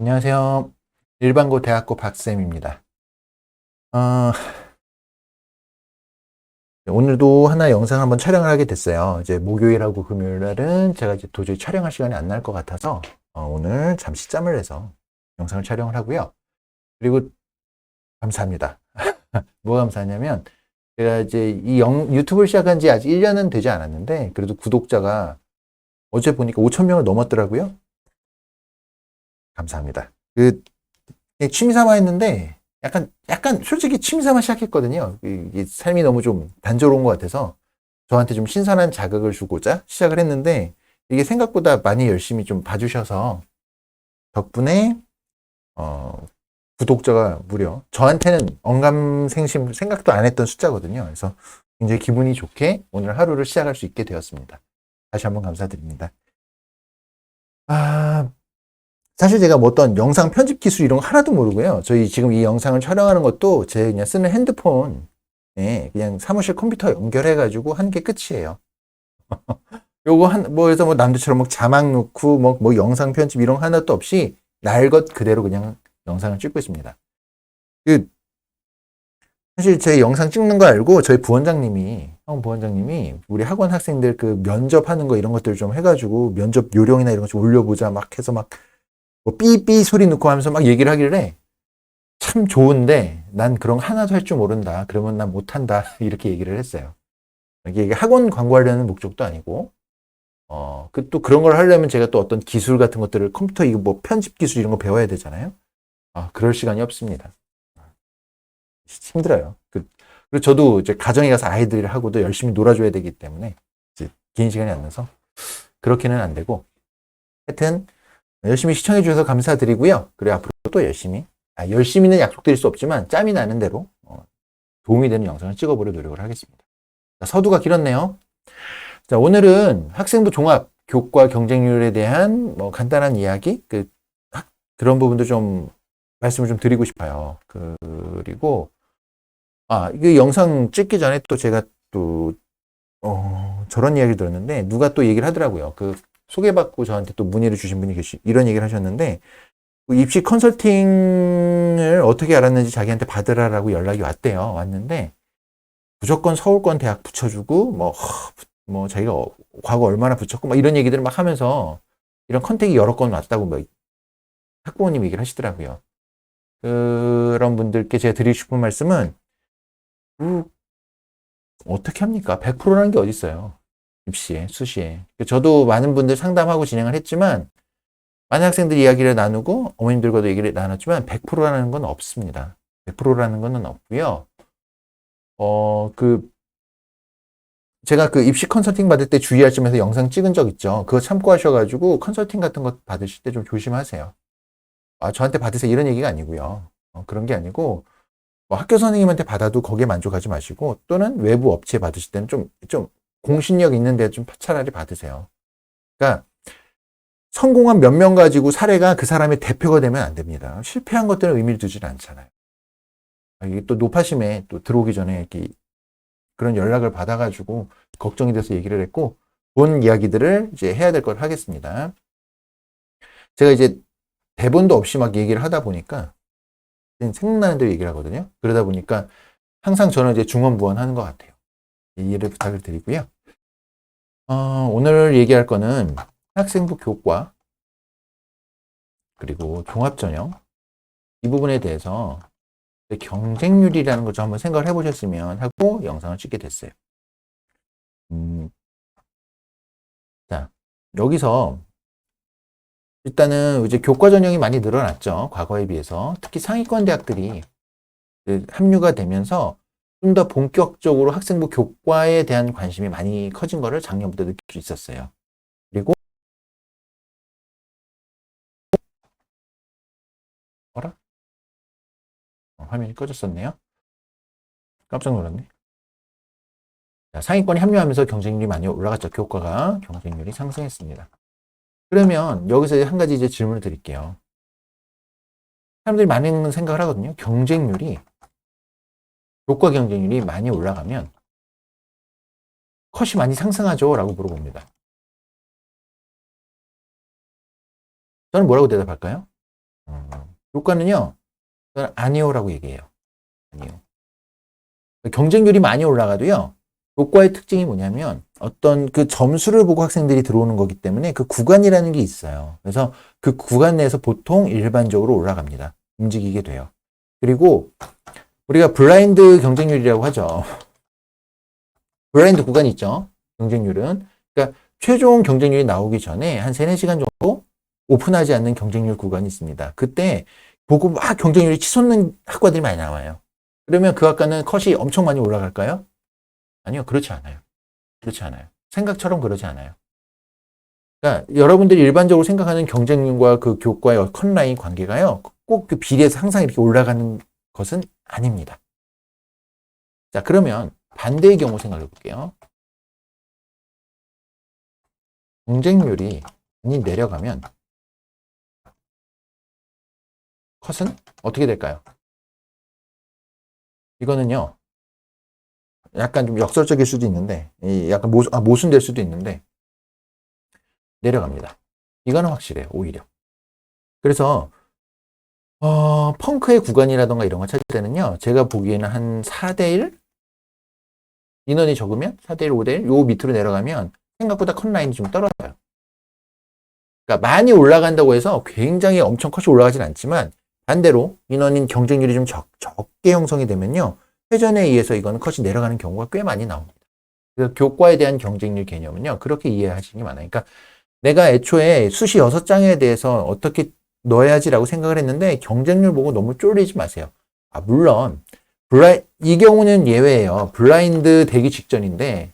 안녕하세요. 일반고 대학고 박쌤입니다. 어, 오늘도 하나 영상 한번 촬영을 하게 됐어요. 이제 목요일하고 금요일 날은 제가 이제 도저히 촬영할 시간이 안 날 것 같아서 오늘 잠시 짬을 내서 영상을 촬영을 하고요. 그리고 감사합니다. 뭐가 감사하냐면 제가 이제 유튜브를 시작한 지 아직 1년은 되지 않았는데 그래도 구독자가 어제 보니까 5천 명을 넘었더라고요. 감사합니다. 취미 삼아 했는데 약간 솔직히 취미 삼아 시작했거든요. 이게 삶이 너무 좀 단조로운 것 같아서 저한테 좀 신선한 자극을 주고자 시작을 했는데 이게 생각보다 많이 열심히 좀 봐주셔서 덕분에 어, 구독자가 무려 저한테는 언감생심 생각도 안 했던 숫자거든요. 그래서 굉장히 기분이 좋게 오늘 하루를 시작할 수 있게 되었습니다. 다시 한번 감사드립니다. 아, 사실 제가 뭐 어떤 영상 편집 기술 이런 거 하나도 모르고요. 저희 지금 이 영상을 촬영하는 것도 제 그냥 쓰는 핸드폰에 그냥 사무실 컴퓨터 연결해가지고 한 게 끝이에요. 요거 해서 뭐 남들처럼 뭐 자막 넣고 뭐 영상 편집 이런 거 하나도 없이 날 것 그대로 그냥 영상을 찍고 있습니다. 그, 사실 제 영상 찍는 거 알고 저희 형 부원장님이 우리 학원 학생들 그 면접하는 거 이런 것들 좀 해가지고 면접 요령이나 이런 거 좀 올려보자 막 해서 막 뭐 삐삐 소리 넣고 하면서 막 얘기를 하길래 참 좋은데 난 그런 거 하나도 할 줄 모른다. 그러면 난 못한다. 이렇게 얘기를 했어요. 이게 학원 광고하려는 목적도 아니고 또 그런 걸 하려면 제가 또 어떤 기술 같은 것들을 컴퓨터 이거 뭐 편집 기술 이런 거 배워야 되잖아요. 그럴 시간이 없습니다. 힘들어요. 그리고 저도 이제 가정에 가서 아이들하고도 열심히 놀아줘야 되기 때문에 이제 긴 시간이 안 나서 그렇게는 안 되고 하여튼 열심히 시청해 주셔서 감사드리고요. 그리고 앞으로 또 열심히는 약속드릴 수 없지만 짬이 나는 대로 도움이 되는 영상을 찍어보려 노력을 하겠습니다. 자, 서두가 길었네요. 자, 오늘은 학생부 종합 교과 경쟁률에 대한 뭐 간단한 이야기, 그런 부분도 좀 말씀을 좀 드리고 싶어요. 그리고 이 영상 찍기 전에 또 제가 또 저런 이야기를 들었는데 누가 또 얘기를 하더라고요. 소개받고 저한테 또 문의를 주신 분이 이런 얘기를 하셨는데 입시 컨설팅을 어떻게 알았는지 자기한테 받으라라고 연락이 왔는데 무조건 서울권 대학 붙여주고 뭐 자기가 과거 얼마나 붙였고 막 이런 얘기들을 막 하면서 이런 컨택이 여러 건 왔다고 뭐 학부모님 얘기를 하시더라고요. 그런 분들께 제가 드리고 싶은 말씀은 어떻게 합니까? 100%라는 게 어디 있어요? 입시에, 수시에. 저도 많은 분들 상담하고 진행을 했지만 많은 학생들이 이야기를 나누고 어머님들과도 얘기를 나눴지만 100%라는 건 없습니다. 100%라는 건 없고요. 제가 입시 컨설팅 받을 때 주의할 점에서 영상 찍은 적 있죠. 그거 참고하셔가지고 컨설팅 같은 거 받으실 때 좀 조심하세요. 저한테 받으세요 이런 얘기가 아니고요. 그런 게 아니고 뭐 학교 선생님한테 받아도 거기에 만족하지 마시고 또는 외부 업체 받으실 때는 좀 공신력 있는데 좀 차라리 받으세요. 그러니까 성공한 몇 명 가지고 사례가 그 사람의 대표가 되면 안 됩니다. 실패한 것들은 의미를 두지는 않잖아요. 이게 또 노파심에 또 들어오기 전에 이렇게 그런 연락을 받아가지고 걱정이 돼서 얘기를 했고 본 이야기들을 이제 해야 될 걸 하겠습니다. 제가 이제 대본도 없이 막 얘기를 하다 보니까 생각나는 대로 얘기를 하거든요. 그러다 보니까 항상 저는 이제 중언부언하는 것 같아요. 이해를 부탁을 드리고요. 오늘 얘기할 거는 학생부 교과 그리고 종합전형 이 부분에 대해서 경쟁률이라는 걸 좀 한번 생각을 해보셨으면 하고 영상을 찍게 됐어요. 자, 여기서 일단은 이제 교과 전형이 많이 늘어났죠. 과거에 비해서. 특히 상위권 대학들이 합류가 되면서 좀 더 본격적으로 학생부 교과에 대한 관심이 많이 커진 거를 작년부터 느낄 수 있었어요. 그리고 화면이 꺼졌었네요. 깜짝 놀랐네. 자, 상위권이 합류하면서 경쟁률이 많이 올라갔죠. 교과가 경쟁률이 상승했습니다. 그러면 여기서 한 가지 이제 질문을 드릴게요. 사람들이 많은 생각을 하거든요. 교과 경쟁률이 많이 올라가면 컷이 많이 상승하죠? 라고 물어봅니다. 저는 뭐라고 대답할까요? 교과는요, 저는 아니오라고 얘기해요. 아니요. 경쟁률이 많이 올라가도요, 교과의 특징이 뭐냐면 어떤 그 점수를 보고 학생들이 들어오는 거기 때문에 그 구간이라는 게 있어요. 그래서 그 구간 내에서 보통 일반적으로 올라갑니다. 움직이게 돼요. 그리고 우리가 블라인드 경쟁률이라고 하죠. 블라인드 구간이 있죠. 경쟁률은. 그러니까 최종 경쟁률이 나오기 전에 한 3, 4시간 정도 오픈하지 않는 경쟁률 구간이 있습니다. 그때 보고 막 경쟁률이 치솟는 학과들이 많이 나와요. 그러면 그 학과는 컷이 엄청 많이 올라갈까요? 아니요, 그렇지 않아요. 그렇지 않아요. 생각처럼 그러지 않아요. 그러니까 여러분들이 일반적으로 생각하는 경쟁률과 그 교과의 컷라인 관계가요, 꼭 그 비례해서 항상 이렇게 올라가는 것은 아닙니다. 자, 그러면 반대의 경우 생각해 볼게요. 경쟁률이 많이 내려가면 컷은 어떻게 될까요? 이거는요, 약간 좀 역설적일 수도 있는데, 약간 모순될 수도 있는데, 내려갑니다. 이거는 확실해요, 오히려. 그래서, 펑크의 구간이라던가 이런 거 찾을 때는요, 제가 보기에는 한 4대1? 인원이 적으면 4대1, 5대1? 요 밑으로 내려가면 생각보다 컷라인이 좀 떨어져요. 그러니까 많이 올라간다고 해서 굉장히 엄청 컷이 올라가진 않지만, 반대로 인원인 경쟁률이 좀 적게 형성이 되면요, 회전에 의해서 이거는 컷이 내려가는 경우가 꽤 많이 나옵니다. 그래서 교과에 대한 경쟁률 개념은요, 그렇게 이해하시는 게 많아요. 그러니까 내가 애초에 수시 6장에 대해서 어떻게 넣어야지라고 생각을 했는데 경쟁률 보고 너무 쫄리지 마세요. 물론 이 경우는 예외예요. 블라인드 되기 직전인데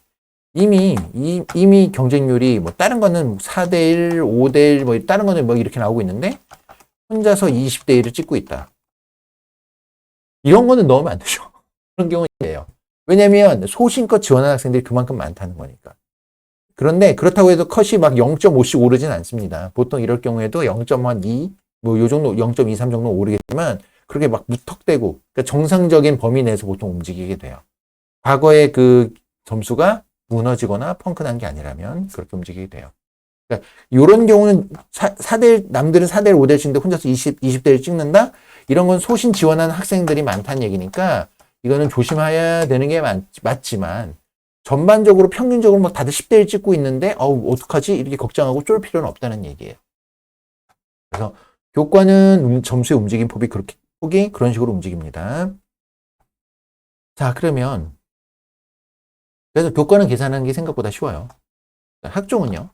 이미 경쟁률이 뭐 다른 거는 4대1, 5대1 뭐 다른 거는 뭐 이렇게 나오고 있는데 혼자서 20대1을 찍고 있다. 이런 거는 넣으면 안 되죠. 그런 경우예요. 왜냐면 소신껏 지원하는 학생들이 그만큼 많다는 거니까. 그런데 그렇다고 해도 컷이 막 0.5씩 오르진 않습니다. 보통 이럴 경우에도 0.2, 뭐 요 정도 0.23 정도 오르겠지만 그렇게 막 무턱대고 그러니까 정상적인 범위 내에서 보통 움직이게 돼요. 과거의 그 점수가 무너지거나 펑크난 게 아니라면 그렇게 움직이게 돼요. 그러니까 이런 경우는 4대1, 남들은 4대1, 5대1씩인데 혼자서 20대를 찍는다? 이런 건 소신 지원하는 학생들이 많다는 얘기니까 이거는 조심해야 되는 게 맞지만 전반적으로 평균적으로 막 다들 10대를 찍고 있는데 어떡하지? 이렇게 걱정하고 쫄 필요는 없다는 얘기예요. 그래서 교과는 점수의 움직임 폭이 그런 식으로 움직입니다. 자, 그러면 그래서 교과는 계산하는 게 생각보다 쉬워요. 학종은요?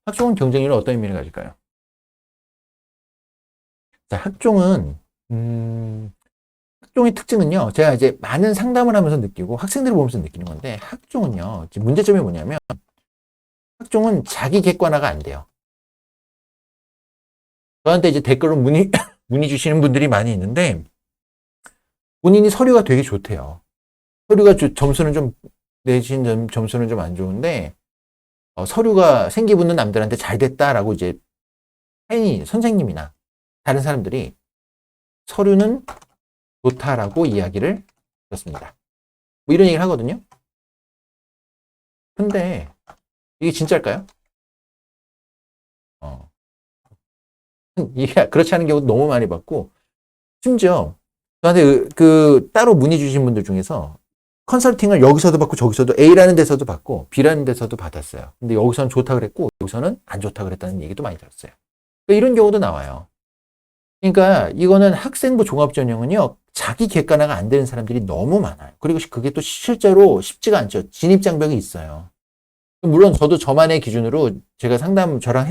학종은 경쟁률은 어떤 의미를 가질까요? 자, 학종의 특징은요, 제가 이제 많은 상담을 하면서 느끼고 학생들을 보면서 느끼는 건데, 학종은요, 문제점이 뭐냐면, 학종은 자기 객관화가 안 돼요. 저한테 이제 댓글로 문의 주시는 분들이 많이 있는데, 본인이 서류가 되게 좋대요. 서류가 점수는 좀, 내신 점수는 좀 안 좋은데, 서류가 생기붙는 남들한테 잘 됐다라고 이제, 선생님이나 다른 사람들이 서류는 좋다라고 이야기를 들었습니다. 뭐 이런 얘기를 하거든요. 근데 이게 진짜일까요? 이게 그렇지 않은 경우도 너무 많이 봤고 심지어 저한테 따로 문의 주신 분들 중에서 컨설팅을 여기서도 받고 저기서도 A라는 데서도 받고 B라는 데서도 받았어요. 근데 여기서는 좋다 그랬고 여기서는 안 좋다 그랬다는 얘기도 많이 들었어요. 그러니까 이런 경우도 나와요. 그러니까 이거는 학생부 종합전형은요, 자기 객관화가 안 되는 사람들이 너무 많아요. 그리고 그게 또 실제로 쉽지가 않죠. 진입장벽이 있어요. 물론 저도 저만의 기준으로 제가 저랑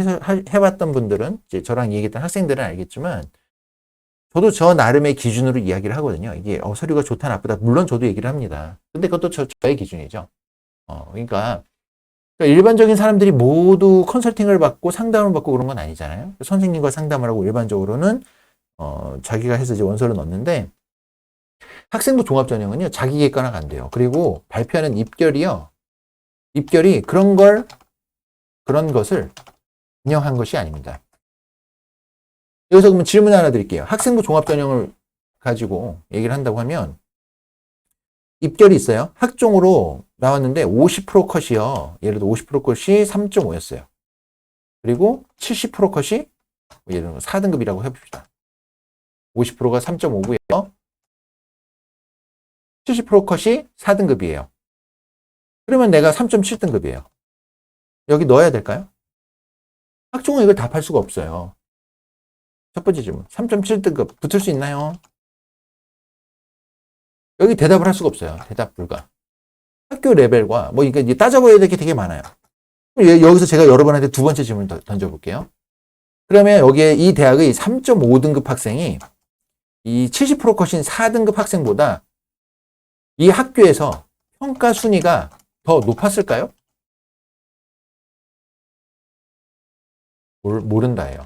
해봤던 분들은, 이제 저랑 얘기했던 학생들은 알겠지만, 저도 저 나름의 기준으로 이야기를 하거든요. 이게 서류가 좋다 나쁘다. 물론 저도 얘기를 합니다. 근데 그것도 저의 기준이죠. 그러니까 일반적인 사람들이 모두 컨설팅을 받고 상담을 받고 그런 건 아니잖아요. 선생님과 상담을 하고 일반적으로는 자기가 해서 이제 원서를 넣는데 학생부 종합전형은요, 자기 객관화가 안 돼요. 그리고 발표하는 입결이 그런 것을 인정한 것이 아닙니다. 여기서 그러면 질문 하나 드릴게요. 학생부 종합전형을 가지고 얘기를 한다고 하면 입결이 있어요. 학종으로 나왔는데 50% 컷이요. 예를 들어 50% 컷이 3.5였어요. 그리고 70% 컷이 예를 들어 4등급이라고 해봅시다. 50%가 3.5고요. 70% 컷이 4등급이에요. 그러면 내가 3.7등급이에요. 여기 넣어야 될까요? 학종은 이걸 답할 수가 없어요. 첫 번째 질문. 3.7등급 붙을 수 있나요? 여기 대답을 할 수가 없어요. 대답 불가. 학교 레벨과 뭐 이게 따져봐야 될 게 되게 많아요. 여기서 제가 여러분한테 두 번째 질문을 던져볼게요. 그러면 여기에 이 대학의 3.5등급 학생이 이 70% 컷인 4등급 학생보다 이 학교에서 평가 순위가 더 높았을까요? 모른다예요.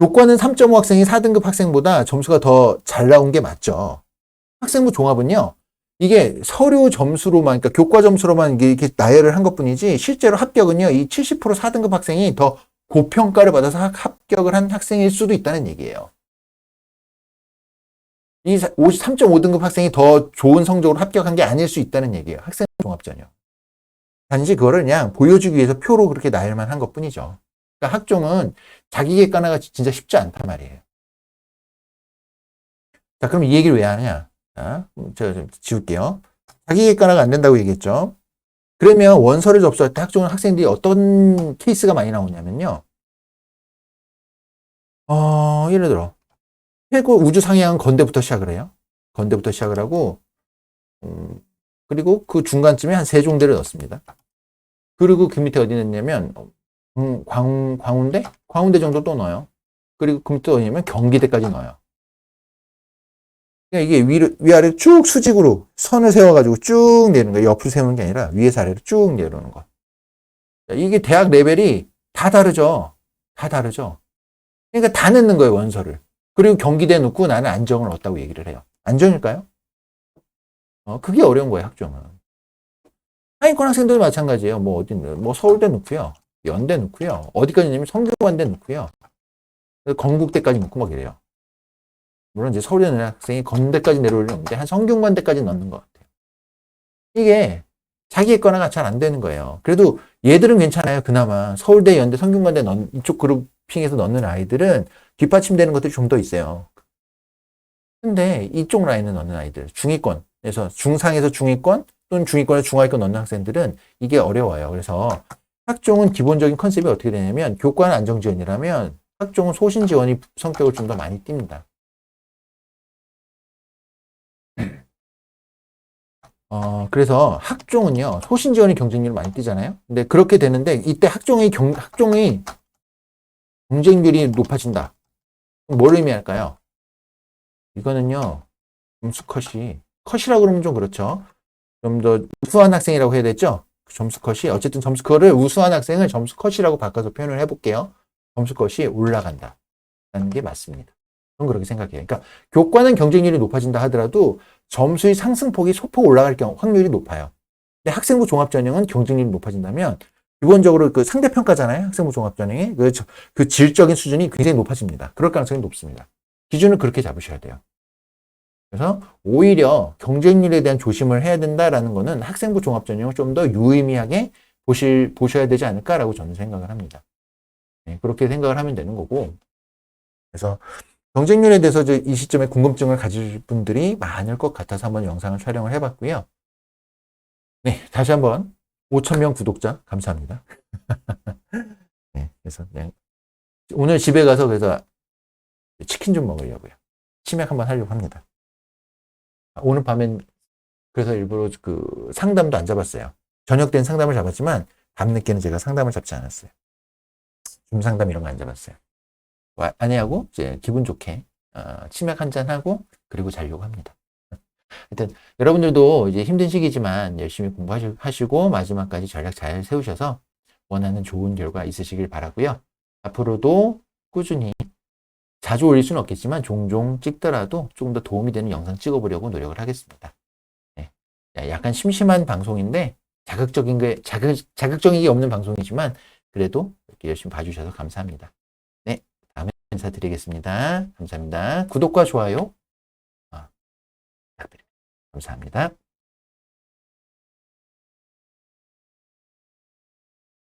교과는 3.5 학생이 4등급 학생보다 점수가 더 잘 나온 게 맞죠. 학생부 종합은요, 이게 서류 점수로만, 그러니까 교과 점수로만 이렇게 나열을 한 것 뿐이지, 실제로 합격은요, 이 70% 4등급 학생이 더 고평가를 받아서 합격을 한 학생일 수도 있다는 얘기예요. 이 3.5등급 학생이 더 좋은 성적으로 합격한 게 아닐 수 있다는 얘기예요. 학생 종합전형. 단지 그거를 그냥 보여주기 위해서 표로 그렇게 나열만 한 것 뿐이죠. 그러니까 학종은 자기 객관화가 진짜 쉽지 않단 말이에요. 자, 그럼 이 얘기를 왜 하느냐? 자, 제가 좀 지울게요. 자기 객관화가 안 된다고 얘기했죠. 그러면 원서를 접수할 때 학종은 학생들이 어떤 케이스가 많이 나오냐면요. 예를 들어 최고 우주 상향은 건대부터 시작을 해요. 건대부터 시작을 하고 그리고 그 중간쯤에 한 세종대를 넣습니다. 그리고 그 밑에 어디 넣냐면 광운대? 광운대 정도 또 넣어요. 그리고 그 밑에 어디냐면 경기대까지 넣어요. 그러니까 이게 위아래 쭉 수직으로 선을 세워가지고 쭉 내리는 거예요. 옆으로 세우는 게 아니라 위에서 아래로 쭉 내려오는 거. 이게 대학 레벨이 다 다르죠. 다 다르죠. 그러니까 다 넣는 거예요, 원서를. 그리고 경기대 넣고 나는 안정을 얻었다고 얘기를 해요. 안정일까요? 그게 어려운 거예요, 학종은. 하위권 학생들도 마찬가지예요. 뭐 서울대 넣고요. 연대 넣고요. 어디까지 넣냐면 성균관대 넣고요. 건국대까지 넣고 막 이래요. 물론 이제 서울대 넣는 학생이 건대까지 내려오려는데 한 성균관대까지 넣는 것 같아요. 이게 자기 객관화가 잘 안 되는 거예요. 그래도 얘들은 괜찮아요. 그나마 서울대, 연대, 성균관대 이쪽 그룹핑에서 넣는 아이들은 뒷받침되는 것들이 좀 더 있어요. 근데 이쪽 라인을 넣는 아이들, 중위권에서 중상에서 중위권 또는 중위권에서 중하위권 넣는 학생들은 이게 어려워요. 그래서 학종은 기본적인 컨셉이 어떻게 되냐면 교과는 안정지원이라면 학종은 소신지원이 성격을 좀 더 많이 띱니다. 그래서 학종은요, 소신지원이 경쟁률을 많이 띄잖아요. 근데 그렇게 되는데, 이때 학종이 경쟁률이 높아진다. 뭘 의미할까요? 이거는요, 점수 컷이라고 그러면 좀 그렇죠. 좀 더 우수한 학생이라고 해야 되죠? 점수 컷이. 어쨌든 그거를 우수한 학생을 점수 컷이라고 바꿔서 표현을 해볼게요. 점수 컷이 올라간다. 라는 게 맞습니다. 저는 그렇게 생각해요. 그러니까 교과는 경쟁률이 높아진다 하더라도 점수의 상승폭이 소폭 올라갈 경우 확률이 높아요. 근데 학생부 종합전형은 경쟁률이 높아진다면 기본적으로 그 상대평가잖아요. 학생부 종합전형이 그 질적인 수준이 굉장히 높아집니다. 그럴 가능성이 높습니다. 기준을 그렇게 잡으셔야 돼요. 그래서 오히려 경쟁률에 대한 조심을 해야 된다라는 거는 학생부 종합전형을 좀 더 유의미하게 보셔야 되지 않을까라고 저는 생각을 합니다. 네, 그렇게 생각을 하면 되는 거고. 그래서 경쟁률에 대해서 이 시점에 궁금증을 가질 분들이 많을 것 같아서 한번 영상을 촬영을 해봤고요. 네, 다시 한번 5,000명 구독자 감사합니다. 네, 그래서 오늘 집에 가서 그래서 치킨 좀 먹으려고요. 치맥 한번 하려고 합니다. 오늘 밤엔 그래서 일부러 그 상담도 안 잡았어요. 저녁 때는 상담을 잡았지만 밤늦게는 제가 상담을 잡지 않았어요. 줌 상담 이런 거 안 잡았어요. 아내하고 이제 기분 좋게 치맥 한잔 하고 그리고 자려고 합니다. 하여튼 여러분들도 이제 힘든 시기지만 열심히 공부하시고 마지막까지 전략 잘 세우셔서 원하는 좋은 결과 있으시길 바라고요. 앞으로도 꾸준히 자주 올릴 수는 없겠지만 종종 찍더라도 조금 더 도움이 되는 영상 찍어보려고 노력을 하겠습니다. 네. 약간 심심한 방송인데 자극적인 게 없는 방송이지만 그래도 이렇게 열심히 봐주셔서 감사합니다. 네, 다음에 인사드리겠습니다. 감사합니다. 구독과 좋아요 부탁드립니다. 감사합니다.